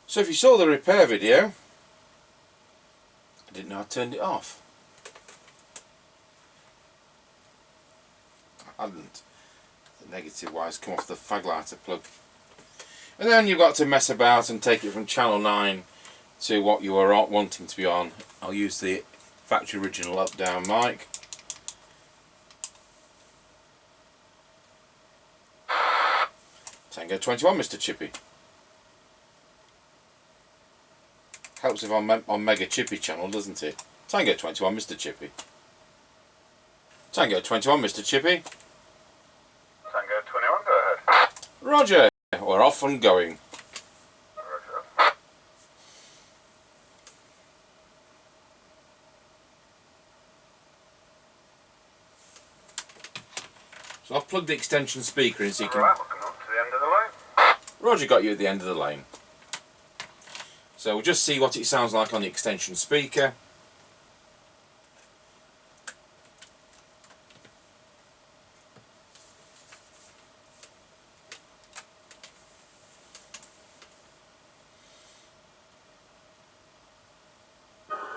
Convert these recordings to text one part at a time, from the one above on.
So if you saw the repair video, I didn't know I turned it off. I hadn't. The negative wires come off the fag lighter plug. And then you've got to mess about and take it from channel 9 to what you are wanting to be on. I'll use the factory original up down mic. Tango 21 Mr Chippie. Helps if I'm on Mega Chippie channel, doesn't it? Tango 21 Mr Chippie. Tango 21 Mr Chippie. Tango 21, go ahead. Roger, we're off and going. Roger. So I've plugged the extension speaker in so you can... Right, we're coming up to the end of the line. Roger got you at the end of the lane. So we'll just see what it sounds like on the extension speaker.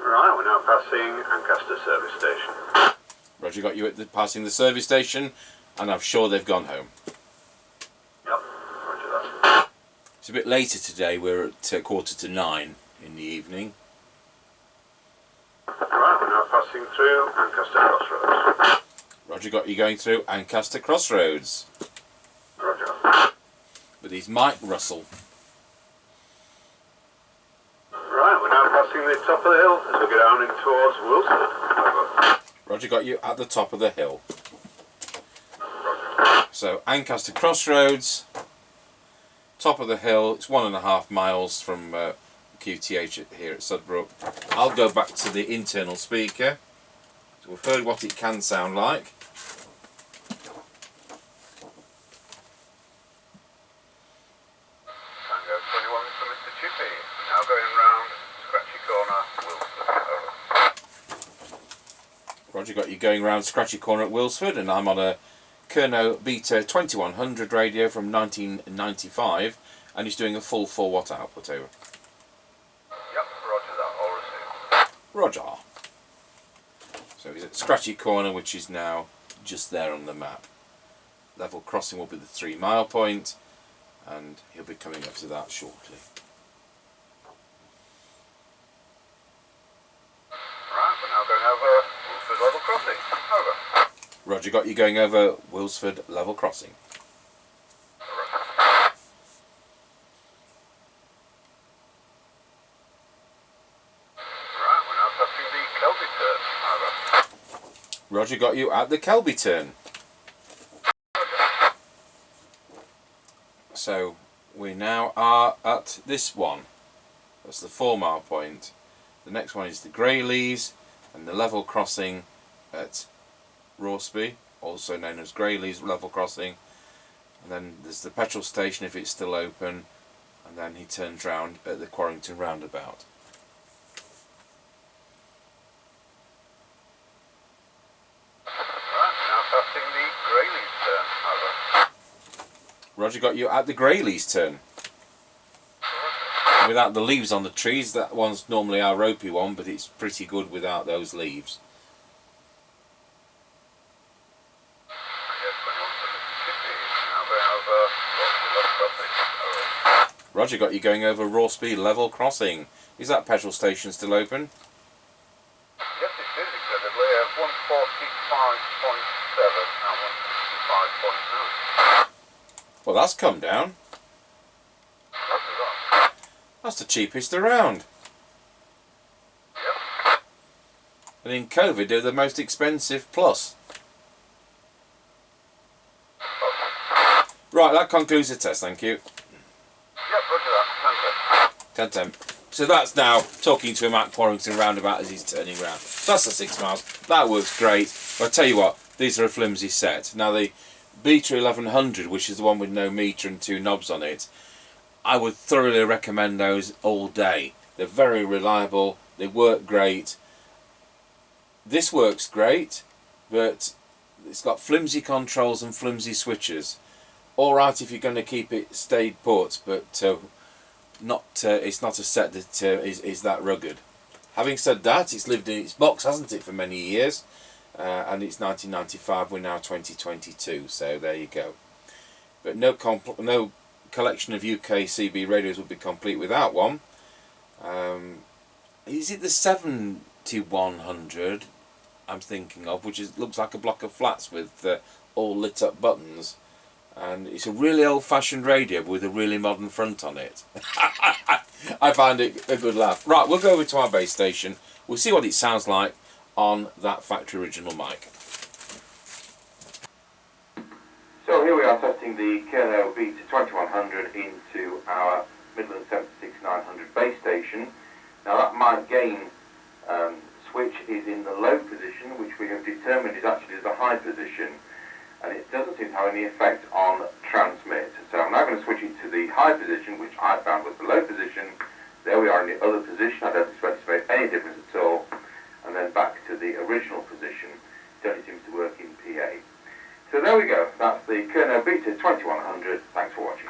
Right, we're now passing Ancaster service station. Roger got you at passing the service station, and I'm sure they've gone home. Yep, roger that. It's a bit later today, we're at 8:45 in the evening. Right, we're now passing through Ancaster Crossroads. Roger got you going through Ancaster Crossroads. Roger. With his Mike Russell. Right, we're now passing the top of the hill as we go down in towards Wilson. Over. Roger got you at the top of the hill. Roger. So Ancaster Crossroads, top of the hill. It's 1.5 miles from QTH here at Sudbrook. I'll go back to the internal speaker. So we've heard what it can sound like. Tango 21 for Mr Chippie. Now going round Scratchy Corner, Wilson. Over. Roger got you going round Scratchy Corner at Wilsford, and I'm on a Kernow Beta 2100 radio from 1995, and he's doing a full 4 watt output over. Yep, roger that, all received. Roger. So he's at Scratchy Corner, which is now just there on the map. Level crossing will be the 3 mile point, and he'll be coming up to that shortly. Right, we're now going over Wilford Level Crossing. Over. Roger got you going over Wilsford Level Crossing. Roger. Right, we're now passing the Kelby turn. Over. Roger got you at the Kelby turn. Roger. So we now are at this one. That's the 4 mile point. The next one is the Greyleys and the level crossing at Rawsby, also known as Greyleys level crossing. And then there's the petrol station if it's still open, and then he turns round at the Quarrington roundabout. Right, now passing the Greyleys turn. Over. Roger got you at the Greyleys turn. Roger. Without the leaves on the trees, that one's normally our ropey one, but it's pretty good without those leaves. Roger got you going over Rawsby level crossing. Is that petrol station still open? Yes, it is, incredibly. 145.7 and 165.9. Well, that's come down. That's the cheapest around. Yep. And in COVID, they're the most expensive plus. Right, that concludes the test, thank you. Yep, roger that. 10-10. So that's now talking to him at Quarrington roundabout as he's turning round. That's the 6 miles. That works great. But I tell you what, these are a flimsy set. Now the Beta 1100, which is the one with no meter and 2 knobs on it, I would thoroughly recommend those all day. They're very reliable, they work great. This works great, but it's got flimsy controls and flimsy switches. Alright if you're going to keep it stayed put, but it's not a set that is that rugged. Having said that, it's lived in its box, hasn't it, for many years, and it's 1995. We're now 2022, so there you go. But no collection of UK CB radios would be complete without one. Is it the 7100 I'm thinking of, which looks like a block of flats with all lit up buttons, and it's a really old-fashioned radio with a really modern front on it. I find it a good laugh. Right, we'll go over to our base station. We'll see what it sounds like on that factory original mic. So here we are testing the Kernow Beta 2100 into our Midland 76900 base station. Now that mic gain switch is in the low position, which we have determined is actually the high position, and it doesn't seem to have any effect on transmit. So I'm now going to switch it to the high position, which I found was the low position. There we are in the other position. I don't expect to make any difference at all. And then back to the original position. It only seems to work in PA. So there we go. That's the Kernow Beta 2100. Thanks for watching.